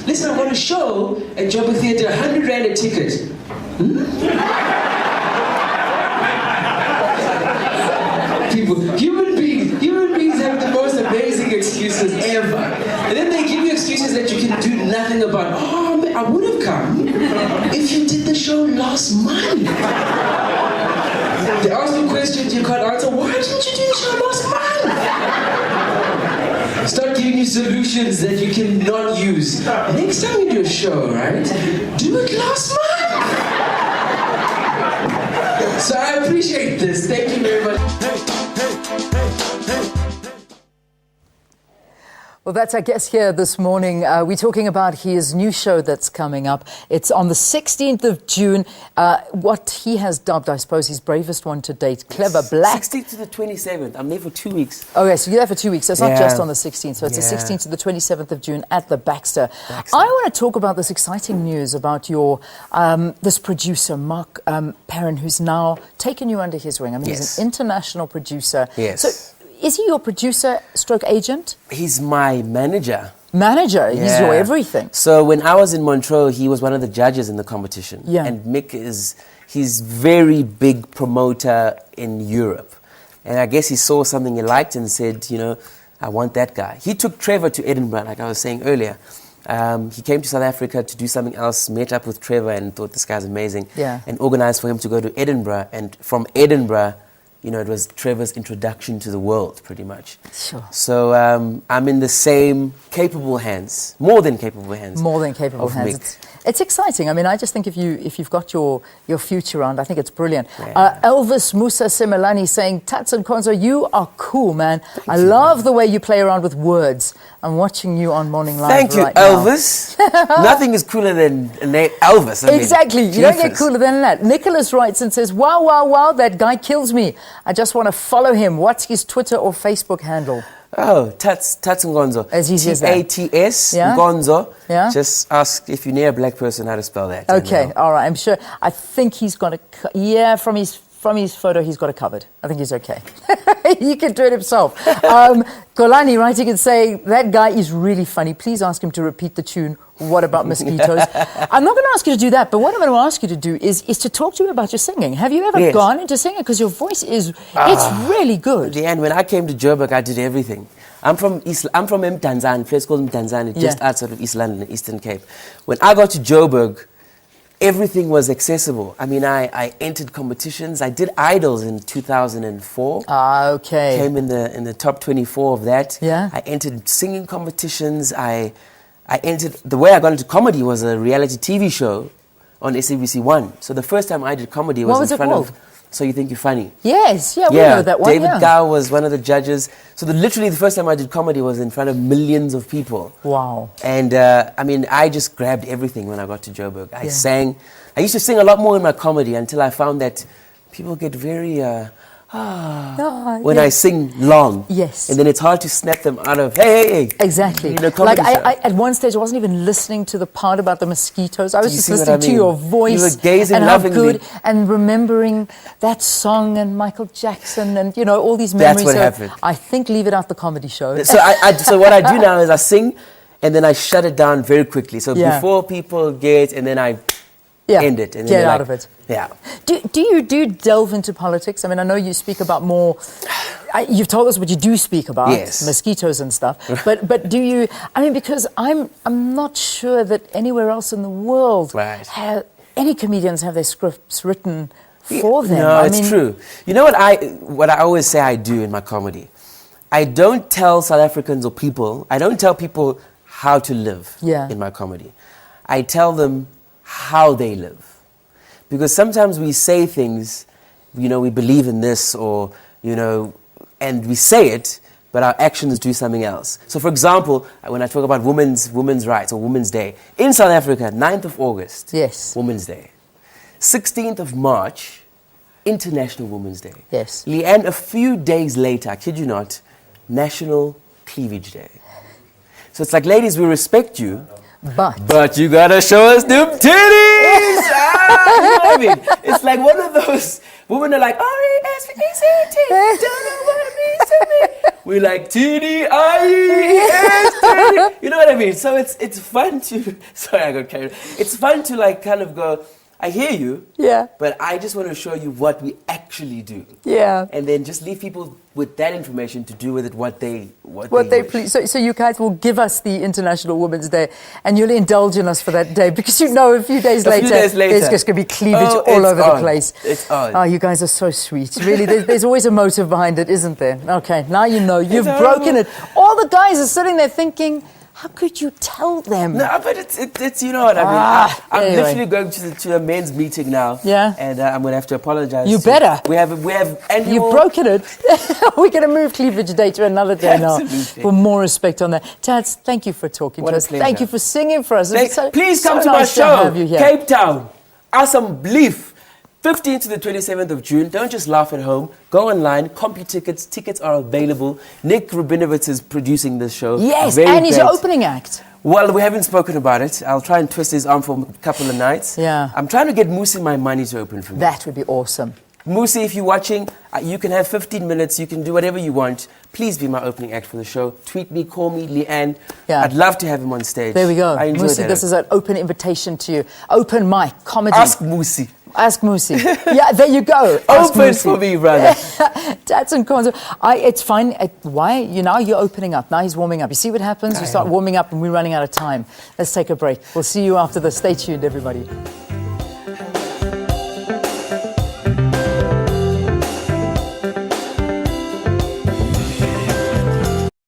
Listen, I've got a show at Baxter Theatre, 100 Rand a ticket. Human beings have the most amazing excuses ever. And then they give you excuses that you can do nothing about. Oh, man, I would have come if you did the show last month. They ask you questions you can't answer. Why didn't you do the show last month? Start giving you solutions that you cannot use. Next time you do a show, right? Do it last month. So I appreciate this. Thank you very much. Well, that's our guest here this morning. We're talking about his new show that's coming up. It's on the 16th of June. What he has dubbed, I suppose, his bravest one to date, Clever Black. 16th to the 27th. I'm there for 2 weeks. Okay, so you're there for 2 weeks. So it's not just on the 16th. So it's the 16th to the 27th of June at the Baxter. I want to talk about this exciting news about your this producer, Mark Perrin, who's now taken you under his wing. I mean, he's an international producer. Yes. So is he your producer stroke agent? He's my manager. Manager? Yeah. He's your everything. So when I was in Montreux, he was one of the judges in the competition. Yeah. And Mick he's very big promoter in Europe. And I guess he saw something he liked and said, you know, I want that guy. He took Trevor to Edinburgh, like I was saying earlier. He came to South Africa to do something else, met up with Trevor and thought this guy's amazing. Yeah. And organized for him to go to Edinburgh. And from Edinburgh, you know, it was Trevor's introduction to the world, pretty much. Sure. So I'm in the same capable hands, more than capable hands. More than capable hands. It's exciting. I mean, I just think if you've got your future around, I think it's brilliant. Yeah. Elvis Musa Simelani saying, Tatz Nkonzo, you are cool, man. I love the way you play around with words. I'm watching you on Morning Live Thank you, right Elvis. Nothing is cooler than Elvis. Exactly. You don't get cooler than that. Nicholas writes and says, wow, wow, wow, that guy kills me. I just want to follow him. What's his Twitter or Facebook handle? Oh, Tatz Nkonzo. As easy as that. T-A-T-S, Nkonzo. Yeah? Just ask if you're near a black person how to spell that. Okay, all right. I'm sure. I think he's got from his photo, he's got it covered. I think he's okay. He can do it himself. Kolani writing and saying, that guy is really funny. Please ask him to repeat the tune, What About Mosquitoes? I'm not going to ask you to do that, but what I'm going to ask you to do is to talk to me about your singing. Have you ever gone into singing? Because your voice it's really good. And when I came to Joburg, I did everything. I'm from Mtanzane, a place called Mtanzane, just outside of East London, Eastern Cape. When I got to Joburg, everything was accessible. I mean, I entered competitions. I did Idols in 2004. Okay. Came in the top 24 of that. Yeah. I entered singing competitions. I entered. The way I got into comedy was a reality TV show on SABC 1. So the first time I did comedy was in front of So You Think You're Funny. Yes, we know that one. David Gow was one of the judges. So literally the first time I did comedy was in front of millions of people. Wow. And I mean, I just grabbed everything when I got to Joburg. I sang. I used to sing a lot more in my comedy until I found that people get very when I sing long. Yes. And then it's hard to snap them out of, hey. Exactly. You know, like I at one stage, I wasn't even listening to the part about the mosquitoes. I was just listening to your voice. You were gazing and lovingly. How good, and remembering that song and Michael Jackson and, you know, all these memories. That's what happened. I think leave it out the comedy show. So so what I do now is I sing and then I shut it down very quickly. So before people get, and then I end it. And get out of it. Yeah. Do you delve into politics? I mean, I know you speak about more. You've told us what you do speak about, mosquitoes and stuff. But do you? I mean, because I'm not sure that anywhere else in the world any comedians have their scripts written for them. No, it's true. You know what I always say I do in my comedy? I don't tell South Africans or people. I don't tell people how to live in my comedy. I tell them how they live. Because sometimes we say things, you know, we believe in this or, you know, and we say it, but our actions do something else. So, for example, when I talk about women's rights or Women's Day, in South Africa, 9th of August, Women's Day. 16th of March, International Women's Day. Yes. And a few days later, I kid you not, National Cleavage Day. So it's like, ladies, we respect you, but you gotta show us them titties! You know what I mean? It's like one of those women are like, R-E-S-P-E-C-T, don't know what it means to me. we're like TDIES. You know what I mean? So it's fun to. Sorry, I got carried. It's fun to like kind of go. I hear you. Yeah. But I just want to show you what we actually do. Yeah. And then just leave people with that information to do with it what they please. So you guys will give us the International Women's Day, and you'll indulge in us for that day, because you know a few days later there's just going to be cleavage all over the place. It's on. Oh, you guys are so sweet. Really, there's always a motive behind it, isn't there? Okay, now you know. You've broken it. All the guys are sitting there thinking, how could you tell them? No, but it's you know what I mean. I'm anyway. literally going to a men's meeting now. Yeah. And I'm going to have to apologize. You better. We have annual... You've broken it. We're going to move cleavage day to another day now. Absolutely. For more respect on that. Tatz, thank you for talking to us. Thank you for singing for us. Please come to my show, Cape Town. Awesome Belief. 15th to the 27th of June. Don't just laugh at home. Go online. CompuTickets. Tickets are available. Nick Rubinovitz is producing this show. Yes, Very and he's great. your opening act. Well, we haven't spoken about it. I'll try and twist his arm for a couple of nights. Yeah. I'm trying to get Musi My Money to open for me. That would be awesome. Musi, if you're watching, you can have 15 minutes. You can do whatever you want. Please be my opening act for the show. Tweet me, call me, Leanne. Yeah. I'd love to have him on stage. There we go. I enjoy Musi, that. this is an open invitation to you. Open mic, comedy. Ask Musi. Ask Musi. Yeah, there you go. Ask Open Musi. for me, brother. Tatz Nkonzo. It's fine. Why? You're opening up. Now he's warming up. You see what happens? You start warming up and we're running out of time. Let's take a break. We'll see you after this. Stay tuned, everybody.